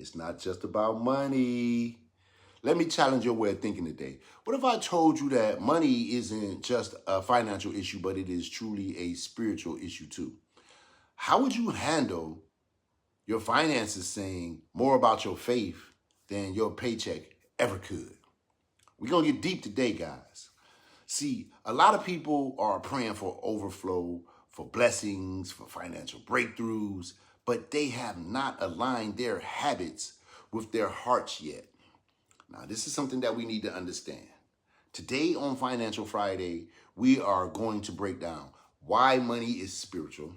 It's not just about money. Let me challenge your way of thinking today. What if I told you that money isn't just a financial issue, but it is truly a spiritual issue too? How would you handle your finances saying more about your faith than your paycheck ever could? We're going to get deep today, guys. See, a lot of people are praying for overflow, for blessings, for financial breakthroughs, but they have not aligned their habits with their hearts yet. Now, this is something that we need to understand. Today on Financial Friday, we are going to break down why money is spiritual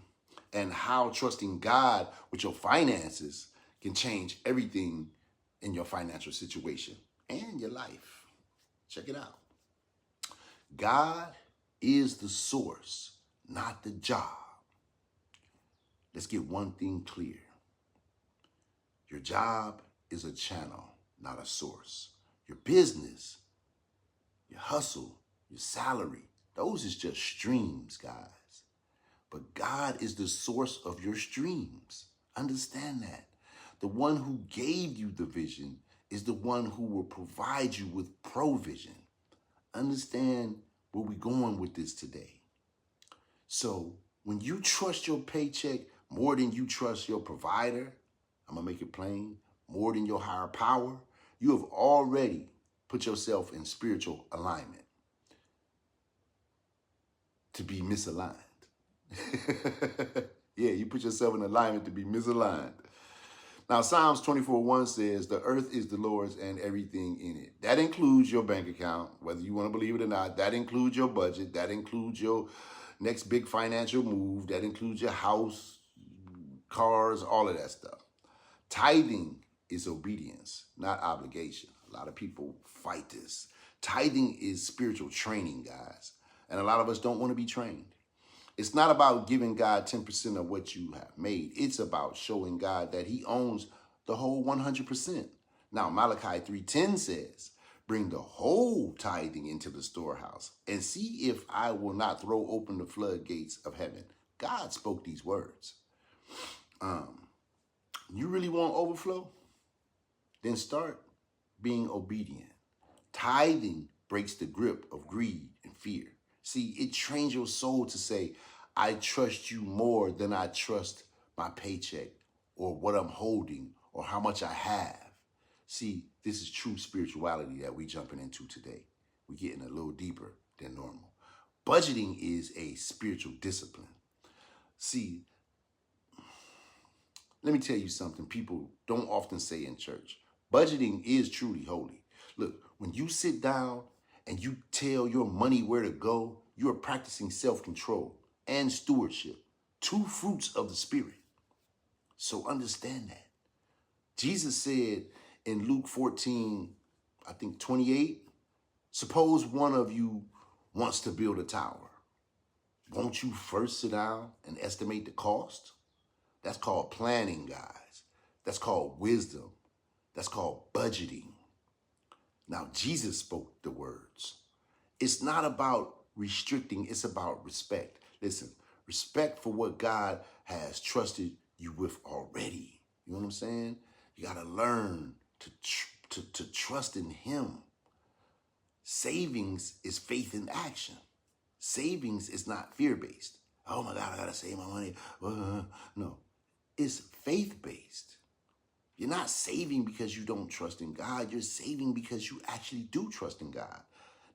and how trusting God with your finances can change everything in your financial situation and your life. Check it out. God is the source, not the job. Let's get one thing clear. Your job is a channel, not a source. Your business, your hustle, your salary, those is just streams, guys. But God is the source of your streams. Understand that. The one who gave you the vision is the one who will provide you with provision. Understand where we're going with this today. So when you trust your paycheck more than you trust your provider, I'm going to make it plain, more than your higher power, you have already put yourself in spiritual alignment to be misaligned. Yeah, you put yourself in alignment to be misaligned. Now, Psalms 24:1 says, the earth is the Lord's and everything in it. That includes your bank account, whether you want to believe it or not. That includes your budget. That includes your next big financial move. That includes your house, cars, all of that stuff. Tithing is obedience, not obligation. A lot of people fight this. Tithing is spiritual training, guys. And a lot of us don't want to be trained. It's not about giving God 10% of what you have made. It's about showing God that he owns the whole 100%. Now, Malachi 3:10 says, bring the whole tithing into the storehouse and see if I will not throw open the floodgates of heaven. God spoke these words. You really want overflow? Then start being obedient. Tithing breaks the grip of greed and fear. See, it trains your soul to say, I trust you more than I trust my paycheck or what I'm holding or how much I have. See, this is true spirituality that we're jumping into today. We're getting a little deeper than normal. Budgeting is a spiritual discipline. See, let me tell you something people don't often say in church. Budgeting is truly holy. Look, when you sit down and you tell your money where to go, you are practicing self-control and stewardship, two fruits of the Spirit. So understand that. Jesus said in Luke 14, I think 28, suppose one of you wants to build a tower. Won't you first sit down and estimate the cost? That's called planning, guys. That's called wisdom. That's called budgeting. Now, Jesus spoke the words. It's not about restricting, it's about respect. Listen, respect for what God has trusted you with already. You know what I'm saying? You got to learn to trust in him. Savings is faith in action. Savings is not fear-based. Oh my God, I got to save my money. No, it's faith-based. You're not saving because you don't trust in God. You're saving because you actually do trust in God.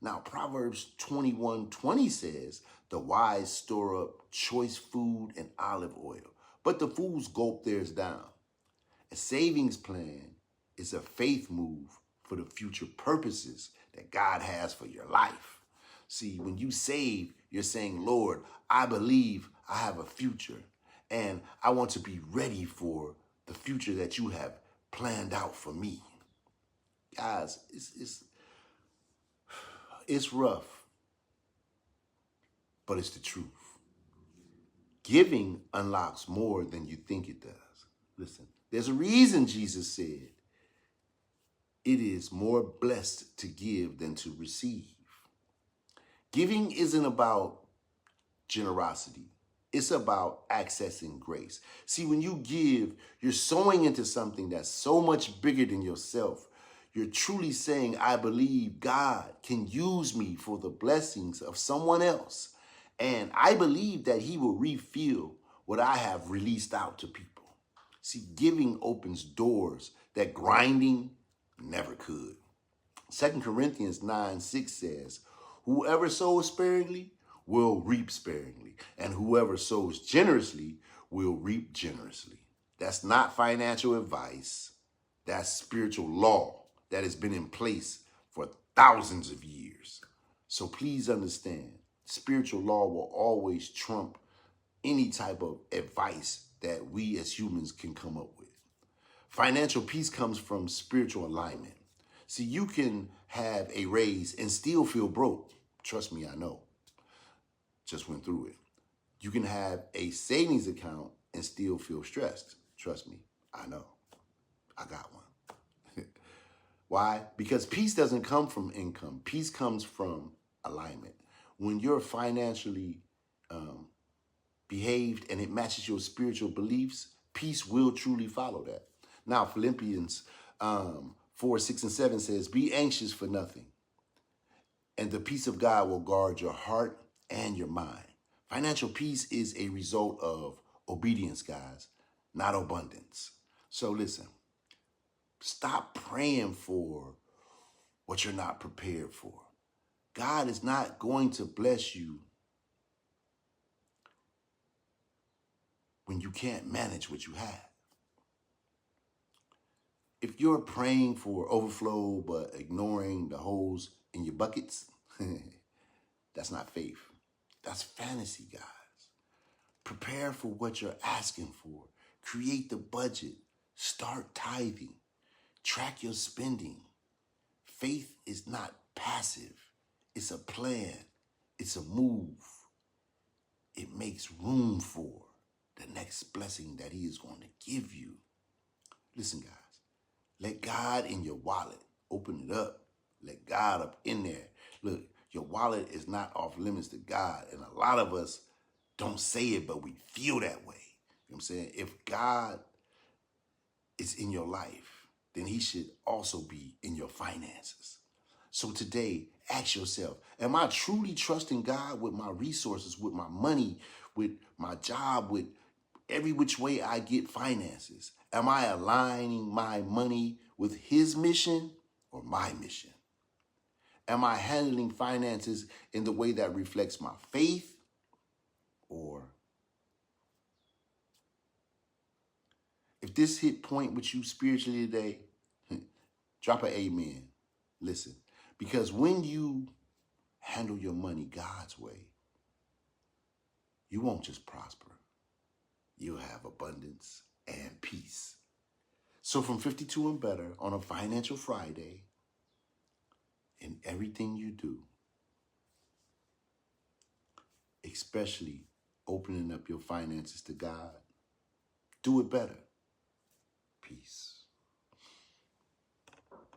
Now, Proverbs 21:20 says, the wise store up choice food and olive oil, but the fools gulp theirs down. A savings plan is a faith move for the future purposes that God has for your life. See, when you save, you're saying, Lord, I believe I have a future, and I want to be ready for the future that you have planned out for me. Guys, it's rough, but it's the truth. Giving unlocks more than you think it does. Listen, there's a reason Jesus said, it is more blessed to give than to receive. Giving isn't about generosity. It's about accessing grace. See, when you give, you're sowing into something that's so much bigger than yourself. You're truly saying, I believe God can use me for the blessings of someone else. And I believe that he will refill what I have released out to people. See, giving opens doors that grinding never could. 2 Corinthians 9:6 says, whoever sows sparingly will reap sparingly, and whoever sows generously will reap generously. That's not financial advice. That's spiritual law that has been in place for thousands of years. So please understand, spiritual law will always trump any type of advice that we as humans can come up with. Financial peace comes from spiritual alignment. See, you can have a raise and still feel broke. Trust me, I know. Just went through it. You can have a savings account and still feel stressed. Trust me, I know. I got one. Why? Because peace doesn't come from income. Peace comes from alignment. When you're financially behaved and it matches your spiritual beliefs, peace will truly follow that. Now, Philippians 4:6 and 7 says, be anxious for nothing, and the peace of God will guard your heart and your mind. Financial peace is a result of obedience, guys, not abundance. So listen, stop praying for what you're not prepared for. God is not going to bless you when you can't manage what you have. If you're praying for overflow but ignoring the holes in your buckets, that's not faith. That's fantasy, guys. Prepare for what you're asking for. Create the budget. Start tithing. Track your spending. Faith is not passive. It's a plan. It's a move. It makes room for the next blessing that he is going to give you. Listen, guys. Let God in your wallet. Open it up. Let God up in there. Look, your wallet is not off limits to God. And a lot of us don't say it, but we feel that way. You know what I'm saying? If God is in your life, then he should also be in your finances. So today, ask yourself, am I truly trusting God with my resources, with my money, with my job, with every which way I get finances? Am I aligning my money with his mission or my mission? Am I handling finances in the way that reflects my faith or if this hit point with you spiritually today, drop an amen. Listen, because when you handle your money God's way, you won't just prosper. You'll have abundance and peace. So from 52 and better on a financial Friday, in everything you do, especially opening up your finances to God, do it better. Peace.